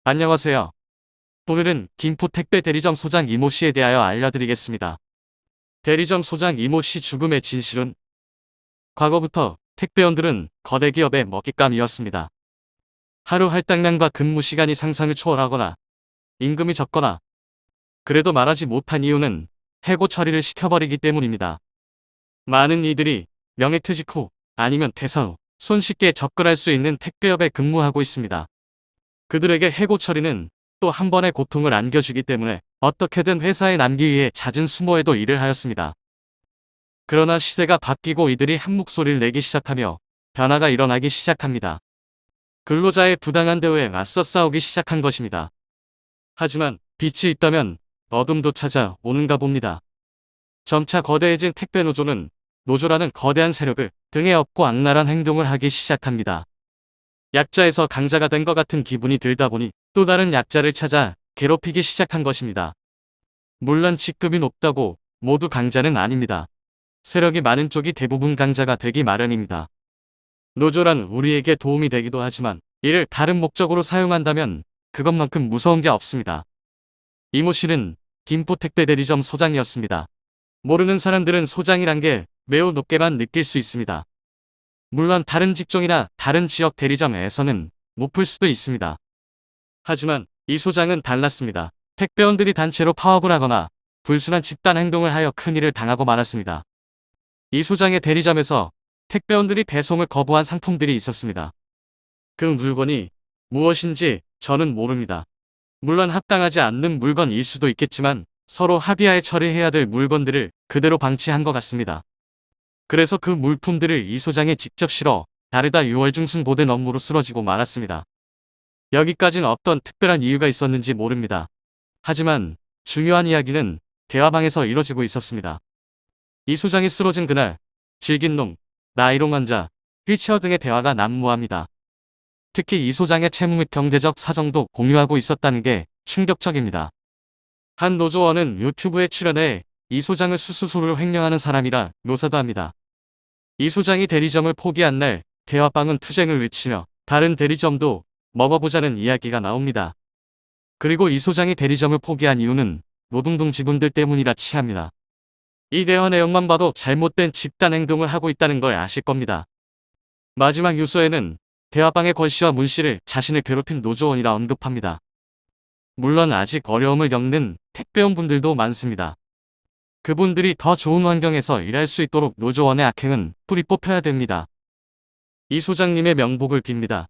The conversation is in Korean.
안녕하세요. 오늘은 김포 택배 대리점 소장 이모 씨에 대하여 알려드리겠습니다. 대리점 소장 이모 씨 죽음의 진실은 과거부터 택배원들은 거대 기업의 먹잇감이었습니다. 하루 할당량과 근무 시간이 상상을 초월하거나 임금이 적거나 그래도 말하지 못한 이유는 해고 처리를 시켜버리기 때문입니다. 많은 이들이 명예퇴직 후 아니면 퇴사 후 손쉽게 접근할 수 있는 택배업에 근무하고 있습니다. 그들에게 해고 처리는 또 한 번의 고통을 안겨주기 때문에 어떻게든 회사에 남기 위해 잦은 수모에도 일을 하였습니다. 그러나 시대가 바뀌고 이들이 한 목소리를 내기 시작하며 변화가 일어나기 시작합니다. 근로자의 부당한 대우에 맞서 싸우기 시작한 것입니다. 하지만 빛이 있다면 어둠도 찾아오는가 봅니다. 점차 거대해진 택배 노조는 노조라는 거대한 세력을 등에 업고 악랄한 행동을 하기 시작합니다. 약자에서 강자가 된 것 같은 기분이 들다 보니 또 다른 약자를 찾아 괴롭히기 시작한 것입니다. 물론 직급이 높다고 모두 강자는 아닙니다. 세력이 많은 쪽이 대부분 강자가 되기 마련입니다. 노조란 우리에게 도움이 되기도 하지만 이를 다른 목적으로 사용한다면 그것만큼 무서운 게 없습니다. 이모 씨는 김포 택배 대리점 소장이었습니다. 모르는 사람들은 소장이란 게 매우 높게만 느낄 수 있습니다. 물론 다른 직종이나 다른 지역 대리점에서는 높을 수도 있습니다. 하지만 이 소장은 달랐습니다. 택배원들이 단체로 파업을 하거나 불순한 집단 행동을 하여 큰일을 당하고 말았습니다. 이 소장의 대리점에서 택배원들이 배송을 거부한 상품들이 있었습니다. 그 물건이 무엇인지 저는 모릅니다. 물론 합당하지 않는 물건일 수도 있겠지만 서로 합의하에 처리해야 될 물건들을 그대로 방치한 것 같습니다. 그래서 그 물품들을 이 소장에 직접 실어 다르다 유월중순보된 업무로 쓰러지고 말았습니다. 여기까지는 어떤 특별한 이유가 있었는지 모릅니다. 하지만 중요한 이야기는 대화방에서 이뤄지고 있었습니다. 이 소장이 쓰러진 그날 질긴 놈, 나이롱 환자, 휠체어 등의 대화가 난무합니다. 특히 이 소장의 채무 및 경제적 사정도 공유하고 있었다는 게 충격적입니다. 한 노조원은 유튜브에 출연해 이 소장을 수수수를 횡령하는 사람이라 묘사도 합니다. 이 소장이 대리점을 포기한 날 대화방은 투쟁을 외치며 다른 대리점도 먹어보자는 이야기가 나옵니다. 그리고 이 소장이 대리점을 포기한 이유는 노동동 직원들 때문이라 치합니다. 이 대화 내용만 봐도 잘못된 집단 행동을 하고 있다는 걸 아실 겁니다. 마지막 유서에는 대화방의 권씨와 문씨를 자신을 괴롭힌 노조원이라 언급합니다. 물론 아직 어려움을 겪는 택배원분들도 많습니다. 그분들이 더 좋은 환경에서 일할 수 있도록 노조원의 악행은 뿌리 뽑혀야 됩니다. 이 소장님의 명복을 빕니다.